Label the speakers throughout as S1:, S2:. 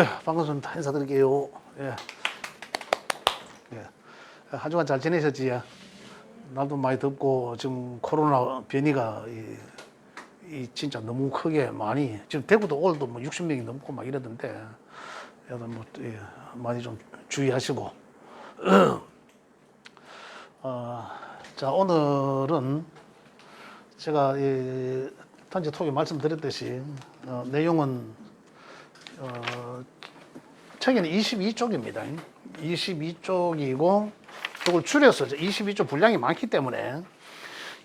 S1: 반갑습니다. 인사드릴게요. 예. 예. 한 주간 잘 지내셨지? 날도 많이 덥고, 지금 코로나 변이가 진짜 너무 크게 많이, 지금 대구도 오늘도 뭐 60명이 넘고 막 이러던데, 여러분 뭐, 많이 좀 주의하시고. 자, 오늘은 제가 단지 톡에 말씀드렸듯이, 내용은, 책에는 22쪽입니다. 22쪽이고, 이걸 줄여서 22쪽 분량이 많기 때문에,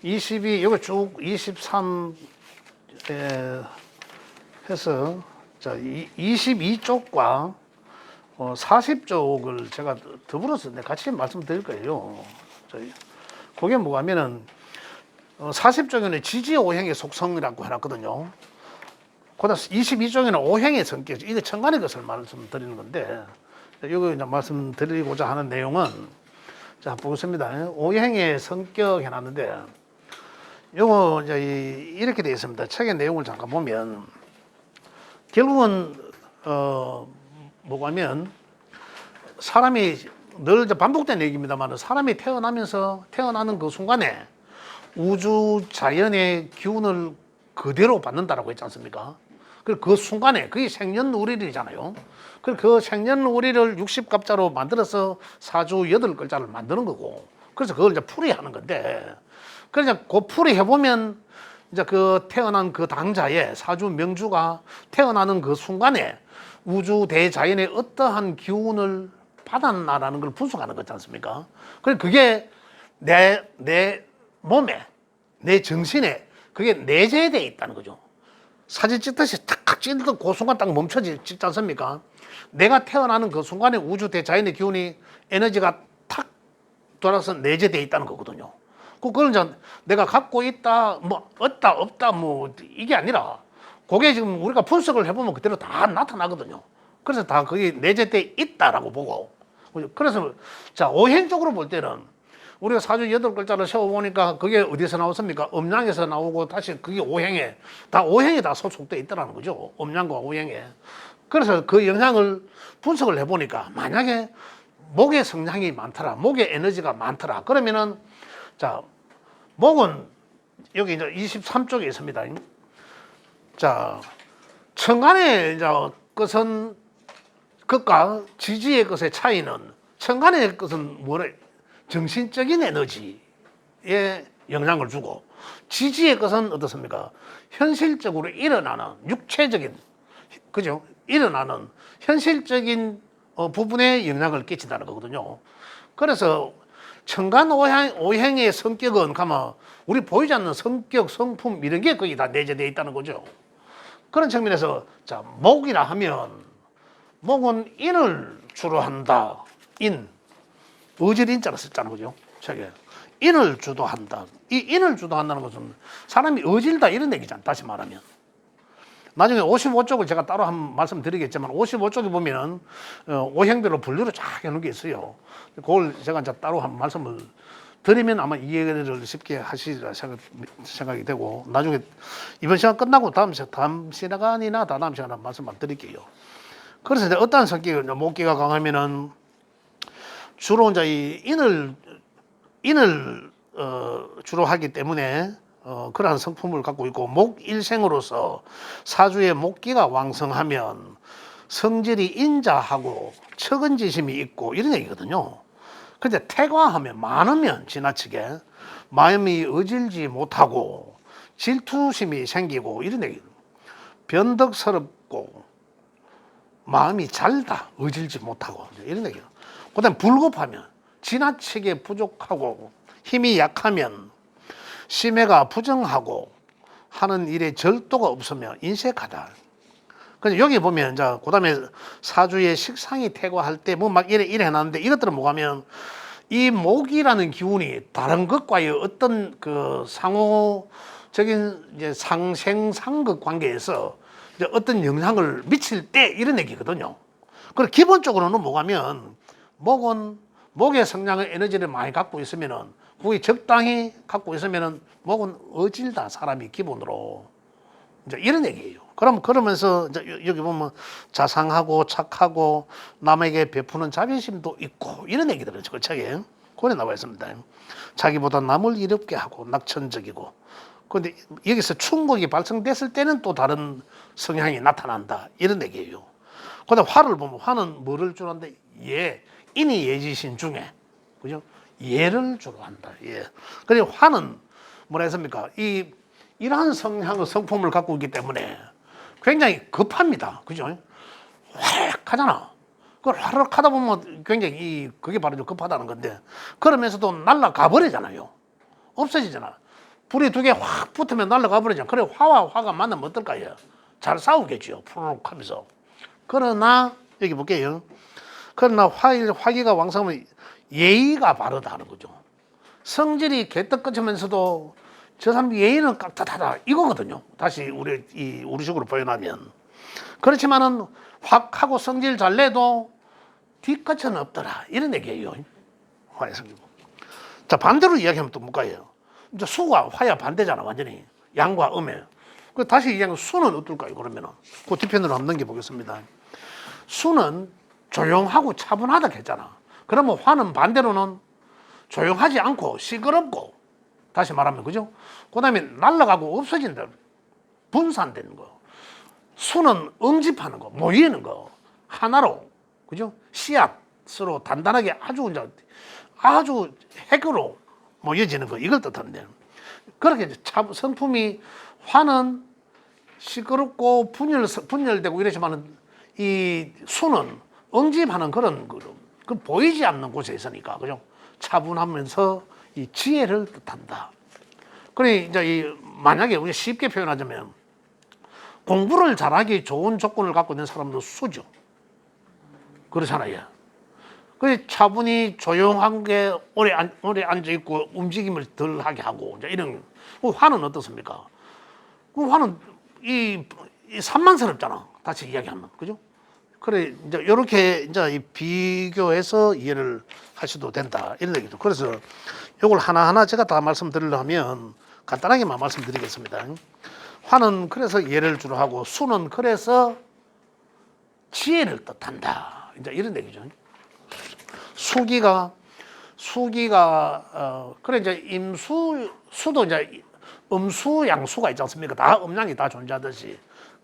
S1: 이거 쭉 23에 해서, 자, 22쪽과 40쪽을 제가 더불어서 같이 말씀드릴 거예요. 그게 뭐냐면은, 40쪽에는 지지 오행의 속성이라고 해놨거든요. 그다음 22쪽에는 오행의 성격, 이게 천간의 것을 말씀드리는 건데, 이거 이제 말씀드리고자 하는 내용은, 자, 보겠습니다. 오행의 성격 해놨는데, 요거 이제 이렇게 되어 있습니다. 책의 내용을 잠깐 보면, 결국은, 뭐냐면, 사람이 늘 이제 반복된 얘기입니다만, 사람이 태어나는 그 순간에 우주 자연의 기운을 그대로 받는다라고 했지 않습니까? 그 순간에, 그게 생년월일이잖아요. 그 생년월일을 60갑자로 만들어서 사주 8글자를 만드는 거고, 그래서 그걸 이제 풀이하는 건데, 그래서 그 풀이해보면, 이제 그 태어난 그 당자의 사주 명주가 태어나는 그 순간에 우주 대자연의 어떠한 기운을 받았나라는 걸 분석하는 거지 않습니까? 그게 내 몸에, 내 정신에 그게 내재되어 있다는 거죠. 사진 찍듯이 탁 찍는 그 순간 딱 찍지 않습니까? 내가 태어나는 그 순간에 우주 대자연의 기운이 에너지가 탁 돌아서 내재되어 있다는 거거든요. 그걸 이제 내가 갖고 있다, 뭐 없다, 뭐 이게 아니라 그게 지금 우리가 분석을 해보면 그대로 다 나타나거든요. 그래서 다 그게 내재되어 있다라고 보고. 그래서 자, 오행적으로 볼 때는 우리가 사주 8글자를 세워보니까 그게 어디서 나왔습니까? 음양에서 나오고 다시 그게 오행에 다 소속되어 있다는 거죠. 음양과 오행에. 그래서 그 영향을 분석을 해보니까 만약에 목의 성향이 많더라, 목의 에너지가 많더라, 그러면은 자, 목은 여기 이제 23쪽에 있습니다. 자, 천간의 이제 것은 것과 지지의 것의 차이는, 천간의 것은 뭐래? 정신적인 에너지에 영향을 주고, 지지의 것은 어떻습니까? 현실적으로 일어나는 육체적인, 그죠? 일어나는 현실적인 부분에 영향을 끼친다는 거거든요. 그래서 천간 오행의 성격은 가면 우리 보이지 않는 성격, 성품 이런 게 거기 다 내재되어 있다는 거죠. 그런 측면에서 자, 목이라 하면 목은 인을 주로 한다. 어질인자로 썼잖아요, 그죠? 책에 인을 주도한다. 이 인을 주도한다는 것은 사람이 어질다 이런 얘기잖아. 다시 말하면 나중에 55쪽을 제가 따로 한번 말씀드리겠지만 55쪽에 보면 오행별로 분류를 쫙 해놓은 게 있어요. 그걸 제가 이제 따로 한 말씀을 드리면 아마 이해를 쉽게 하시리라 생각이 되고, 나중에 이번 시간 끝나고 다음 시간이나 다음 시간에 말씀을 드릴게요. 그래서 이제 어떤 성격이 목기가 강하면은 주로 이제 이 인을 주로 하기 때문에 그러한 성품을 갖고 있고, 목일생으로서 사주의 목기가 왕성하면 성질이 인자하고 척은지심이 있고 이런 얘기거든요. 근데 태과하면 많으면 지나치게 마음이 어질지 못하고 질투심이 생기고 이런 얘기. 변덕스럽고 마음이 잘다 어질지 못하고 이런 얘기예요. 그다음 불급하면 지나치게 부족하고 힘이 약하면 심해가 부정하고 하는 일에 절도가 없으면 인색하다. 근데 여기 보면 이제 그다음에 사주의 식상이 태과할 때 뭐 막 이래 해놨는데, 이것들은 뭐냐면 이 목이라는 기운이 다른 것과의 어떤 그 상호적인 이제 상생상극 관계에서 이제 어떤 영향을 미칠 때 이런 얘기거든요. 그리고 기본적으로는 뭐냐면 목은 목의 성량의 에너지를 많이 갖고 있으면은, 그게 적당히 갖고 있으면은 목은 어질다, 사람이 기본으로. 이제 이런 얘기예요. 그러면서 이제 여기 보면 자상하고 착하고 남에게 베푸는 자비심도 있고 이런 얘기들은 저 책에 그래 나와 있습니다. 자기보다 남을 이롭게 하고 낙천적이고. 그런데 여기서 충곡이 발생됐을 때는 또 다른 성향이 나타난다 이런 얘기예요. 근데 화를 보면 화는 뭐를 주로 한다? 인이 예지신 중에 그죠? 예를 주로 한다. 예. 그리고 화는 뭐라 했습니까? 이러한 성향의 성품을 갖고 있기 때문에 굉장히 급합니다. 그죠? 화력하잖아. 그걸 화력하다 보면 굉장히 그게 바로 급하다는 건데 그러면서도 날아가 버리잖아요. 없어지잖아. 불이 두 개 확 붙으면 날아가 버리잖아. 그래 화와 화가 만나면 어떨까요? 잘 싸우겠죠. 푸르륵 하면서. 그러나 여기 볼게요. 그러나 화기가 왕성하면 예의가 바르다는 거죠. 성질이 개떡같으면서도 저 사람 예의는 깍듯하다 이거거든요. 다시 우리식으로 표현하면 그렇지만은 확 하고 성질 잘 내도 뒷끝은 없더라 이런 얘기예요. 화의 성질. 자 반대로 이야기하면 또 뭘까요? 이제 수가 화야 반대잖아 완전히 양과 음에. 그 다시 이야기하면 수는 어떨까요? 그러면은 그 뒤편으로 한번 넘겨보겠습니다. 수는 조용하고 차분하다 했잖아. 그러면 화는 반대로는 조용하지 않고 시끄럽고 다시 말하면 그죠? 그 다음에 날아가고 없어진다. 분산되는 거. 수는 응집하는 거, 모이는 거. 하나로, 그죠? 씨앗으로 단단하게 아주 핵으로 모여지는 거. 이걸 뜻하는데. 그렇게 성품이 화는 시끄럽고 분열되고 이러지만은 이 수는 응집하는 그런 그 보이지 않는 곳에 있으니까, 그죠? 차분하면서 이 지혜를 뜻한다. 그래 이제 만약에 우리 쉽게 표현하자면 공부를 잘하기 좋은 조건을 갖고 있는 사람도 수죠. 그렇잖아요. 그래 차분히 조용한 게 오래 앉아 있고 움직임을 덜 하게 하고 이제 이런. 화는 어떻습니까? 그 화는 이 산만스럽잖아. 다시 이야기하면 그죠? 그래 이제 이렇게 이제 비교해서 이해를 하셔도 된다 이런 얘기죠. 그래서 이걸 하나하나 제가 다 말씀드리려면 간단하게만 말씀드리겠습니다. 화는 그래서 예를 주로 하고 수는 그래서 지혜를 뜻한다. 이제 이런 얘기죠. 수기가 그래 이제 수도 이제 음수 양수가 있지 않습니까? 다 음양이 다 존재하듯이.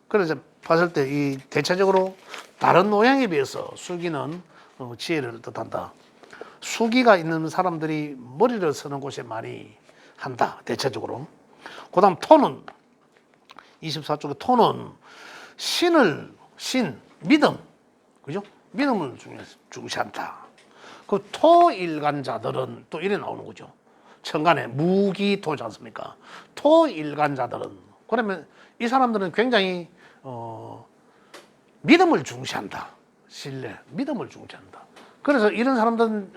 S1: 그래서 봤을 때 이 대체적으로 다른 모양에 비해서 수기는 지혜를 뜻한다. 수기가 있는 사람들이 머리를 쓰는 곳에 많이 한다. 대체적으로. 그다음 토는 24쪽의 토는 믿음, 그죠? 믿음을 중시한다. 그 토일간자들은 또 이래 나오는 거죠. 천간에 무기토지 않습니까? 토일간자들은 그러면 이 사람들은 굉장히 믿음을 중시한다. 믿음을 중시한다. 그래서 이런 사람들은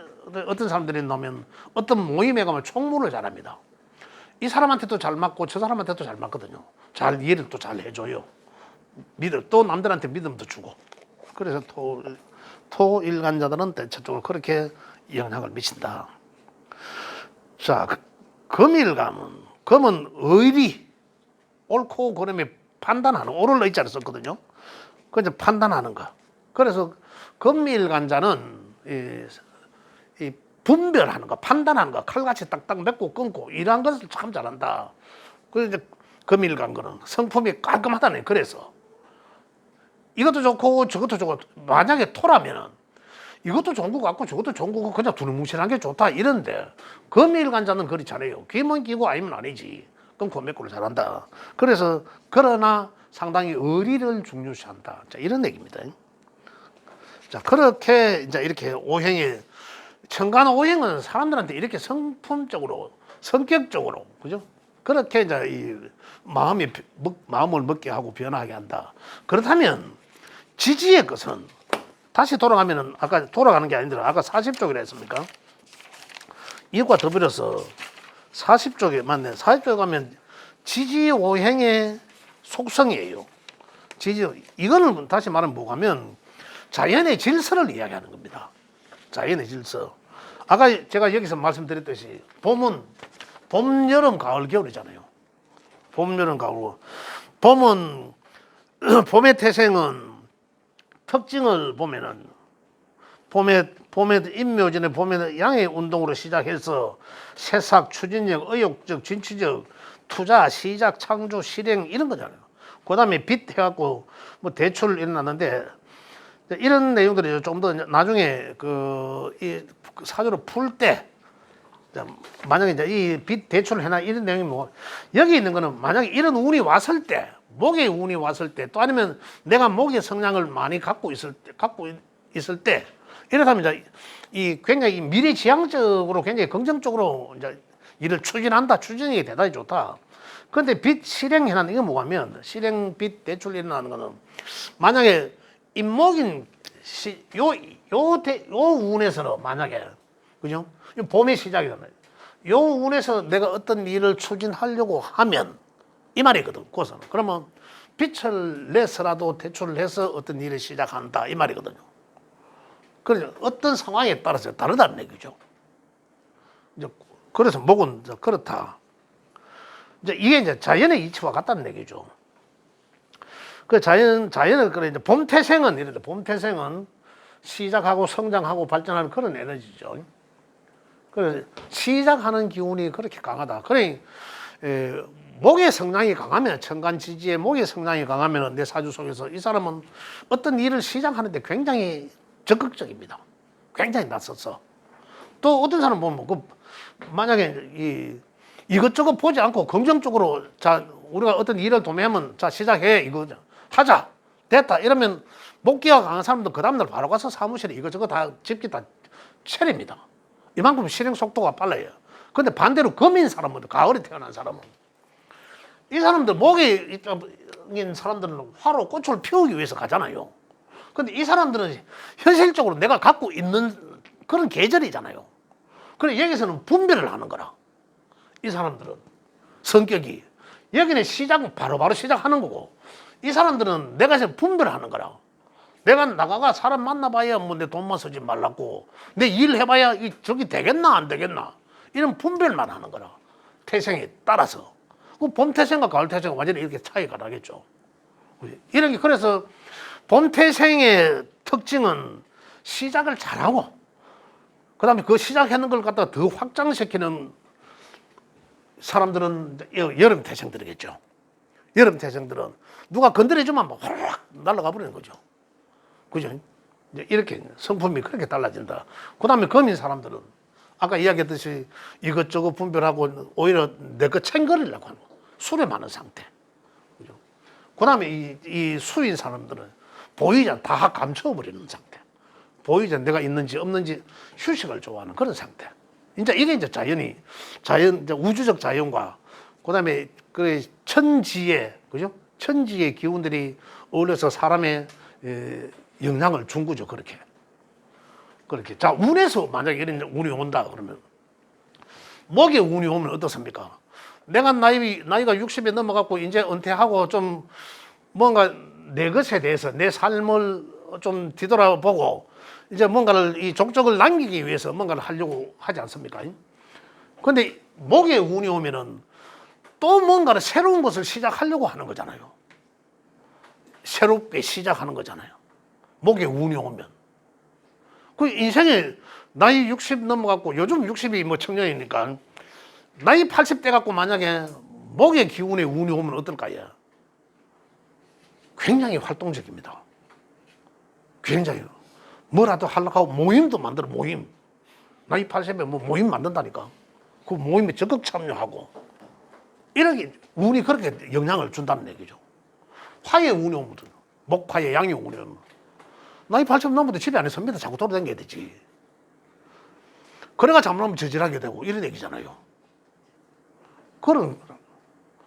S1: 어떤 사람들이 나오면 어떤 모임에 가면 총무를 잘합니다. 이 사람한테도 잘 맞고 저 사람한테도 잘 맞거든요. 잘 이해를 또 잘 해줘요. 또 남들한테 믿음도 주고. 그래서 토일간자들은 대체적으로 그렇게 영향을 미친다. 자, 금은 의리, 옳고 그름이 판단하는, 옳을 의자를 썼거든요. 그 이제 판단하는 거. 그래서 금일간자는 이 분별하는 거, 판단하는 거, 칼같이 딱딱 맺고 끊고 이러한 것을 참 잘한다. 그래서 이제 금일간거는 성품이 깔끔하다네. 그래서 이것도 좋고 저것도 좋고 만약에 토라면은 이것도 좋은 거 같고 저것도 좋은 거고 그냥 두루뭉실한 게 좋다 이런데 금일간자는 그렇지 않아요. 귀면 끼고 아니면 아니지. 그럼 고맥구를 잘한다. 그래서 그러나 상당히 의리를 중요시한다. 자, 이런 얘기입니다. 자, 그렇게 이제 이렇게 천간 오행은 사람들한테 이렇게 성품적으로, 성격적으로, 그죠? 그렇게 이제 이 마음을 먹게 하고 변화하게 한다. 그렇다면 지지의 것은 다시 돌아가면은 아까 돌아가는 게 아니더라. 아까 40쪽이라 했습니까? 이것과 더불어서 40쪽에 맞네. 40쪽에 가면 지지오행의 속성이에요. 이거는 다시 말하면 뭐냐면 자연의 질서를 이야기하는 겁니다. 자연의 질서. 아까 제가 여기서 말씀드렸듯이 봄은 봄, 여름, 가을, 겨울이잖아요. 봄, 여름, 가을. 봄은 봄의 태생은 특징을 보면은 봄에 인묘전에 보면은 양의 운동으로 시작해서 새싹, 추진력, 의욕적, 진취적, 투자, 시작, 창조, 실행 이런 거잖아요. 그다음에 빚 해갖고 뭐 대출 일어났는데 이런 내용들이 좀 더 나중에 이 사주를 풀 때 만약에 이제 이 빚 대출을 해나 이런 내용이 뭐 여기 있는 거는 만약에 이런 운이 왔을 때 목의 운이 왔을 때 또 아니면 내가 목의 성향을 많이 갖고 있을 때 이렇다면 이제 이 굉장히 미래지향적으로 굉장히 긍정적으로 이제 일을 추진이 대단히 좋다. 그런데 빚 실행해나는 이거 뭐냐면 실행 빚 대출 일어나는 거는 만약에 임목인 요 운에서는 만약에 그죠? 봄의 시작이잖아요. 요 운에서 내가 어떤 일을 추진하려고 하면 이 말이거든. 그것은 그러면 빚을 내서라도 대출을 해서 어떤 일을 시작한다 이 말이거든요. 그래서 어떤 상황에 따라서 다르다는 얘기죠. 이제 그래서 목은 이제 그렇다. 이제 이게 이제 자연의 이치와 같다는 얘기죠. 그 자연은 그래 이제 봄태생은 이런데 봄태생은 시작하고 성장하고 발전하는 그런 에너지죠. 그래서 시작하는 기운이 그렇게 강하다. 그래 목의 성향이 강하면 천간지지의 목의 성향이 강하면 내 사주 속에서 이 사람은 어떤 일을 시작하는데 굉장히 적극적입니다. 굉장히 낯섰어. 또 어떤 사람 보면 만약에 이것저것 보지 않고 긍정적으로 자 우리가 어떤 일을 도매하면 자 시작해 이거 하자 됐다 이러면 목기가 강한 사람도 그 다음날 바로 가서 사무실에 이것저것 다 집기 다 차립니다. 이만큼 실행 속도가 빨라요. 근데 반대로 금인 사람은 가을에 태어난 사람은 이 사람들 목에 있는 사람들은 화로 꽃을 피우기 위해서 가잖아요. 근데 이 사람들은 현실적으로 내가 갖고 있는 그런 계절이잖아요. 그래 여기서는 분별을 하는 거라. 이 사람들은 성격이 여기는 시작은 바로바로 시작하는 거고 이 사람들은 내가 이제 분별하는 거라. 내가 나가가 사람 만나봐야 뭐 내 돈만 쓰지 말라고 내 일 해봐야 저기 되겠나 안 되겠나 이런 분별만 하는 거라. 태생에 따라서 그 봄태생과 가을태생은 완전히 이렇게 차이가 나겠죠. 이런 게 그래서 봄태생의 특징은 시작을 잘하고 그 다음에 그 시작하는 걸 갖다가 더 확장시키는 사람들은 여름 태생들이겠죠. 여름 태생들은 누가 건드려주면 막 확 날아가 버리는 거죠. 그죠? 이렇게 성품이 그렇게 달라진다. 그 다음에 금인 사람들은 아까 이야기했듯이 이것저것 분별하고 오히려 내 거 챙거리려고 하는 거. 술에 많은 상태. 그죠? 그 다음에 이 수인 사람들은 보이자 다 감춰버리는 상태. 보이자 내가 있는지 없는지 휴식을 좋아하는 그런 상태. 이제 이게 이제 이제 우주적 자연과 그 다음에 그 천지의, 그죠? 천지의 기운들이 어울려서 사람의 영향을 준 거죠, 그렇게. 자, 운에서 만약에 이런 운이 온다, 그러면. 목에 운이 오면 어떻습니까? 내가 나이가 60에 넘어갖고 이제 은퇴하고 좀 뭔가 내 것에 대해서 내 삶을 좀 뒤돌아보고 이제 뭔가를 이 족적을 남기기 위해서 뭔가를 하려고 하지 않습니까? 근데 목에 운이 오면은 또 뭔가를 새로운 것을 시작하려고 하는 거잖아요. 새롭게 시작하는 거잖아요. 목에 운이 오면. 그 인생에 나이 60 넘어갖고 요즘 60이 뭐 청년이니까 나이 80대 갖고 만약에 목의 기운에 운이 오면 어떨까요? 굉장히 활동적입니다. 굉장히. 뭐라도 하려고 하고 모임도 만들어, 모임. 나이 80에 뭐 모임 만든다니까. 그 모임에 적극 참여하고. 이렇게 운이 그렇게 영향을 준다는 얘기죠. 화의 운이 오면, 목화의 양의 운이 오면. 나이 80 넘어도 집에 안에 섭니다. 자꾸 돌아다녀야 되지. 그래가 잘못하면 저질하게 되고 이런 얘기잖아요. 그런,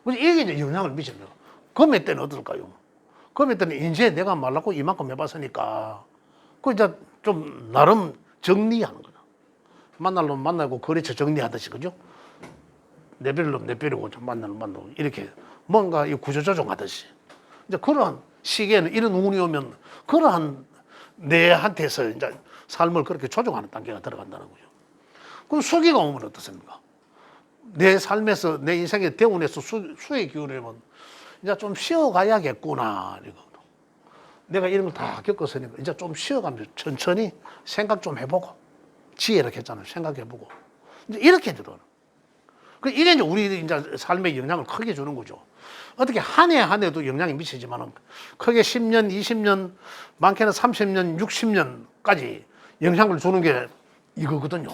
S1: 이게 이제 영향을 미치는 거예요. 금의 때는 어떨까요? 금의 때는 이제 내가 말랐고 이만큼 해봤으니까 그 이제 좀 나름 정리하는 거다. 만날 놈 만나고 거래처 정리하듯이, 그죠? 내버릴 놈 내버리고 만날 놈 만나고 이렇게 뭔가 이 구조조정하듯이 이제 그러한 시기에는 이런 운이 오면 그러한 내한테서 이제 삶을 그렇게 조정하는 단계가 들어간다는 거죠. 그럼 수기가 오면 어떻습니까? 내 삶에서 내 인생의 대운에서 수의 기운이 오면 이제 좀 쉬어가야겠구나. 이거. 내가 이런 걸 다 겪었으니까 이제 좀 쉬어가면서 천천히 생각 좀 해보고 지혜를 했잖아요. 생각해보고 이제 이렇게 들어. 그 이게 이제 우리 이제 삶에 영향을 크게 주는 거죠. 어떻게 한 해 한 해도 영향이 미치지만은 크게 10년, 20년, 많게는 30년, 60년까지 영향을 주는 게 이거거든요.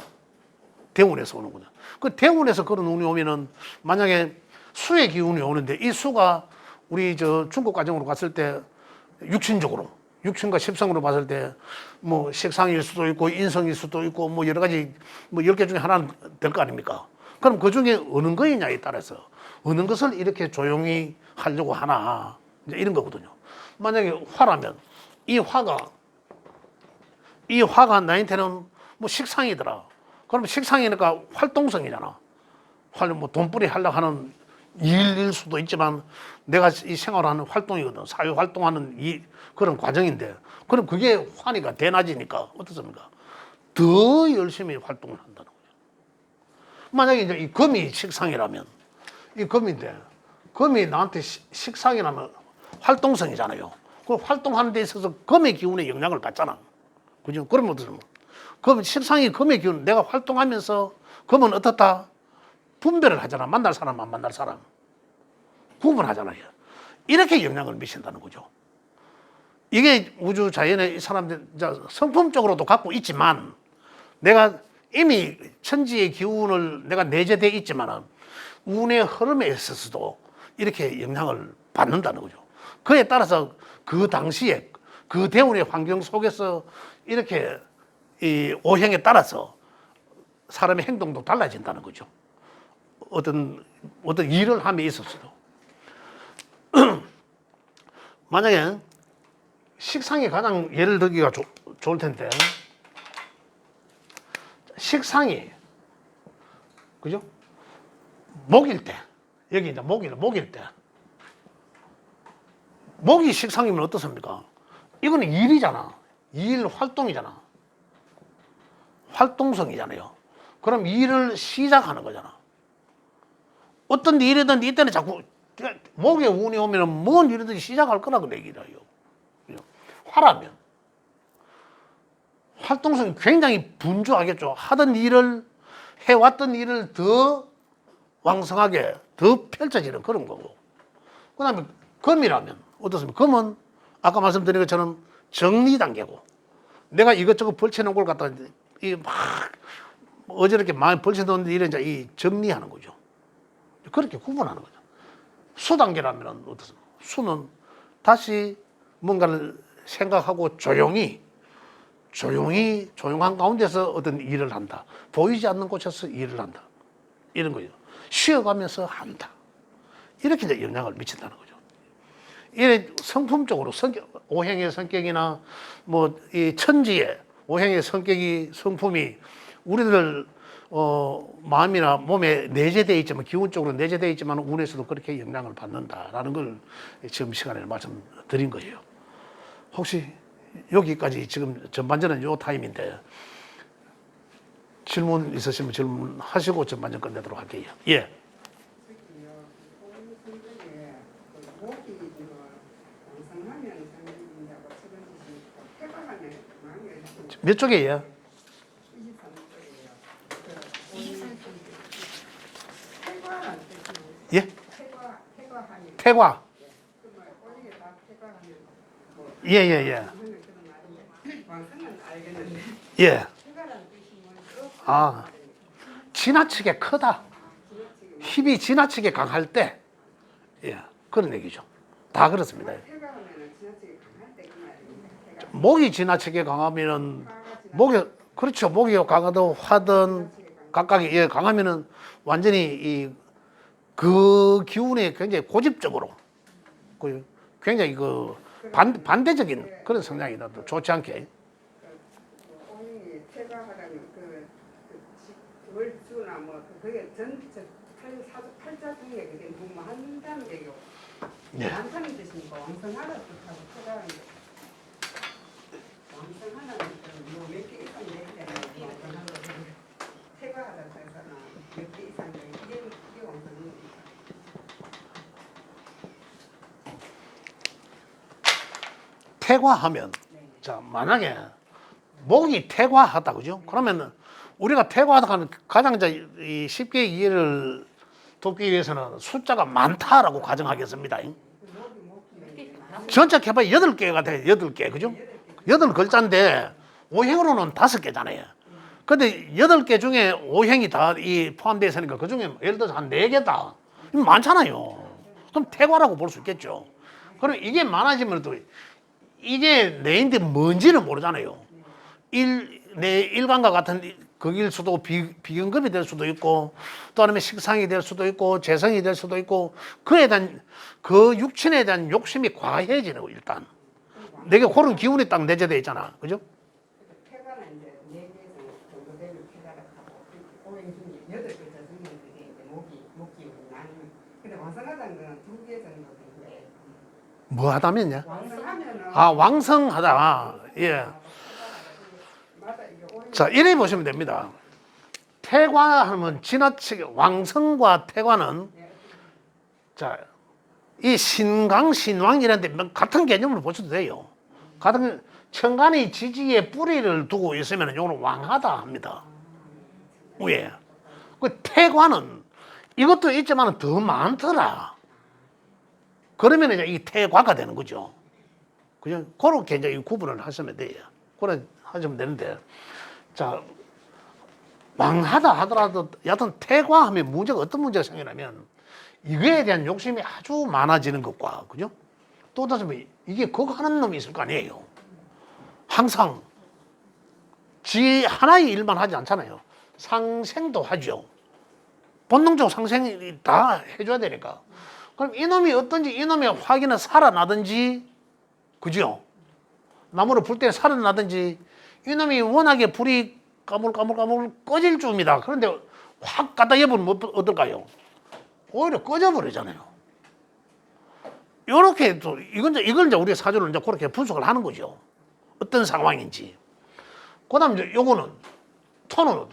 S1: 대운에서 오는 거죠. 그 대운에서 그런 운이 오면은 만약에 수의 기운이 오는데 이 수가 우리 저 중국 가정으로 갔을 때 육신적으로 육신과 십성으로 봤을 때 뭐 식상일 수도 있고 인성일 수도 있고 뭐 여러 가지 뭐 10개 중에 하나는 될 거 아닙니까? 그럼 그 중에 어느 거이냐에 따라서 어느 것을 이렇게 조용히 하려고 하나 이제 이런 거거든요. 만약에 화라면 이 화가 나한테는 뭐 식상이더라. 그럼 식상이니까 활동성이잖아. 뭐 돈벌이 하려고 하는 일일 수도 있지만 내가 이 생활하는 활동이거든. 사회 활동하는 이 그런 과정인데 그럼 그게 환희가 대낮이니까 어떻습니까? 더 열심히 활동을 한다는 거죠. 만약에 이제 이 금이 식상이라면 이 금인데 금이 나한테 식상이라면 활동성이잖아요. 그 활동하는 데 있어서 금의 기운에 영향을 받잖아. 그죠? 그러면 어떻습니까? 금 식상이 금의 기운 내가 활동하면서 금은 어떻다? 분별을 하잖아. 만날 사람 안 만날 사람 구분하잖아요. 이렇게 영향을 미친다는 거죠. 이게 우주 자연의 이 사람들 성품적으로도 갖고 있지만 내가 이미 천지의 기운을 내가 내재되어 있지만 운의 흐름에 있어서도 이렇게 영향을 받는다는 거죠. 그에 따라서 그 당시에 그 대운의 환경 속에서 이렇게 이 오행에 따라서 사람의 행동도 달라진다는 거죠. 어떤 일을 함에 있어서도 만약에 식상이 가장 예를 들기가 좋을 텐데 식상이 그죠? 목일 때 여기 이제 목일 때 목이 식상이면 어떻습니까? 이거는 일이잖아. 일 활동이잖아. 활동성이잖아요. 그럼 일을 시작하는 거잖아. 어떤 일이든 이때는 자꾸 목에 운이 오면 뭔 일이든 시작할 거라고 얘기를 해요. 화라면 활동성이 굉장히 분주하겠죠. 하던 일을 해왔던 일을 더 왕성하게 더 펼쳐지는 그런 거고. 그 다음에 금이라면 어떻습니까? 금은 아까 말씀드린 것처럼 정리 단계고 내가 이것저것 벌쳐놓은 걸 갖다 막 어저렇게 많이 벌쳐놓는데 이런 이제 이 정리하는 거죠. 그렇게 구분하는 거죠. 수 단계라면 어떻습니까? 수는 다시 뭔가를 생각하고 조용한 가운데서 어떤 일을 한다. 보이지 않는 곳에서 일을 한다. 이런 거죠. 쉬어가면서 한다. 이렇게 이제 영향을 미친다는 거죠. 이게 성품적으로 오행의 성격이나 뭐 이 천지의 오행의 성품이 우리들 마음이나 몸에 내재되어 있지만 기운적으로 내재되어 있지만 운에서도 그렇게 영향을 받는다라는 걸 지금 시간에 말씀드린 거예요. 혹시 여기까지 지금 전반전은 요 타임인데 질문 있으시면 질문하시고 전반전 끝내도록 할게요. 예. 몇 쪽이에요? 예? 태과. 예. 예. 아, 지나치게 크다. 힘이 지나치게 강할 때, 예, 그런 얘기죠. 다 그렇습니다. 목이 지나치게 강하면은 그렇죠. 목이 강하든 화든 각각이 강하면은 완전히 그 기운에 굉장히 고집적으로 굉장히 반대적인 그런 성향이 나도 좋지 않게.
S2: 월수나 뭐 그게 전체 팔자 중에 그게 뭐 한다는 게요. 많다는 뜻이니까 왕성하다 뜻하고 태가는 왕성하다는 뭐몇 개 이상 얘기되는 왕성하다 태가하다 해서는 몇 개 이상 이게 왕성입니다.
S1: 태과하면 자 만약에 목이 태과하다 그죠? 그러면 우리가 태과하다 하는 가장 이제 쉽게 이해를 돕기 위해서는 숫자가 많다라고 가정하겠습니다. 전체 해봐 8개가 돼 8개 그죠? 8글자인데 오행으로는 5개잖아요. 근데 8개 중에 오행이 다 포함되어 있으니까 그 중에 예를 들어서 한 4개다. 많잖아요. 그럼 태과라고 볼 수 있겠죠. 그럼 이게 많아지면 또 이게 내인데 뭔지는 모르잖아요. 내 일간과 같은 극일 수도 비경급이 될 수도 있고 또 아니면 식상이 될 수도 있고 재성이 될 수도 있고 그에 대한 그 육신에 대한 욕심이 과해지는 거 일단. 내게 그런 기운이 딱 내재되어 있잖아. 그죠?
S2: 폐가는 이제 4개 정도 되면 폐가를 하고 오행 중에 8글자 중에 이제 목 기운이 나는. 근데 왕성하다는 거는 2개 정도 되는데.
S1: 뭐 하다면요?
S2: 왕성하면은
S1: 아 왕성하다. 예.
S2: 맞아 이게 오행.
S1: 자 이래 보시면 됩니다. 태과하면 지나치게 왕성과 태과는 자 이 신강 신왕이라는 데 같은 개념으로 보셔도 돼요. 같은 천간의 지지에 뿌리를 두고 있으면 이거는 왕하다 합니다. 왜? 그 태과는 이것도 있지만 더 많더라. 그러면 이제 이 태과가 되는 거죠. 그냥 그렇게 이제 구분을 하시면 돼요. 그래 하시면 되는데, 자 왕하다 하더라도 여하튼 태과하면 문제가 어떤 문제가 생기냐면 이거에 대한 욕심이 아주 많아지는 것과 그죠? 또 다시 이게 그거 하는 놈이 있을 거 아니에요. 항상 지 하나의 일만 하지 않잖아요. 상생도 하죠. 본능적으로 상생이 다 해줘야 되니까. 그럼 이놈이 어떤지 이놈의 화기는 살아나든지 그죠? 나무를 불 때 살아나든지 이놈이 워낙에 불이 까물까물 꺼질 줍니다. 그런데 확 갖다 예보면 어떨까요? 오히려 꺼져버리잖아요. 요렇게 또 이걸 이제 우리가 사주를 이제 그렇게 분석을 하는 거죠. 어떤 상황인지. 그다음 이제 요거는 토는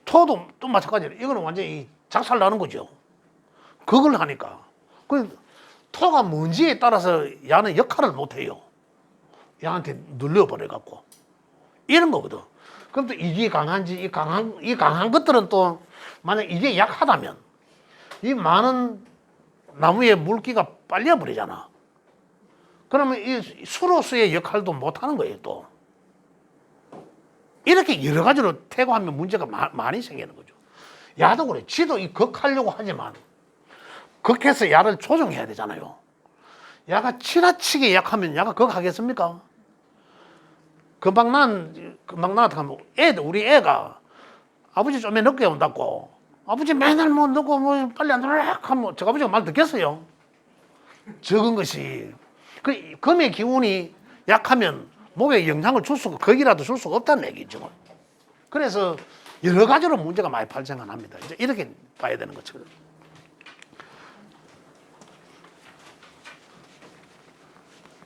S1: 토도 또 마찬가지예요. 이거는 완전히 작살 나는 거죠. 그걸 하니까. 그 토가 뭔지에 따라서 야는 역할을 못 해요. 야한테 눌려버려 갖고 이런 거거든. 그럼 또 이게 강한지 이 강한 것들은 또 만약 이게 약하다면 이 많은 나무의 물기가 빨려버리잖아. 그러면 이 수로서의 역할도 못 하는 거예요, 또. 이렇게 여러 가지로 태고하면 문제가 많이 생기는 거죠. 야도 그래. 지도 이 극하려고 하지만 극해서 야를 조정해야 되잖아요. 야가 지나치게 약하면 야가 극하겠습니까? 금방 나타나면 우리 애가 아버지 좀 늦게 온다고. 아버지 맨날 뭐 늦고 뭐 빨리 안 들어라 하면 저 아버지가 말 듣겠어요. 적은 것이. 그 금의 기운이 약하면 목에 영향을 줄 수가 거기라도 줄 수가 없다는 얘기죠. 그래서 여러 가지로 문제가 많이 발생합니다. 이제 이렇게 봐야 되는 거죠.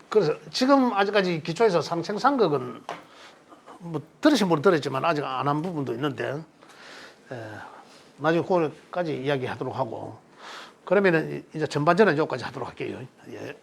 S1: 그래서 지금 아직까지 기초에서 상생상극은 뭐 들으신 분은 들었지만 아직 안 한 부분도 있는데 나중에 그거까지 이야기하도록 하고 그러면은 이제 전반전은 여기까지 하도록 할게요. 예.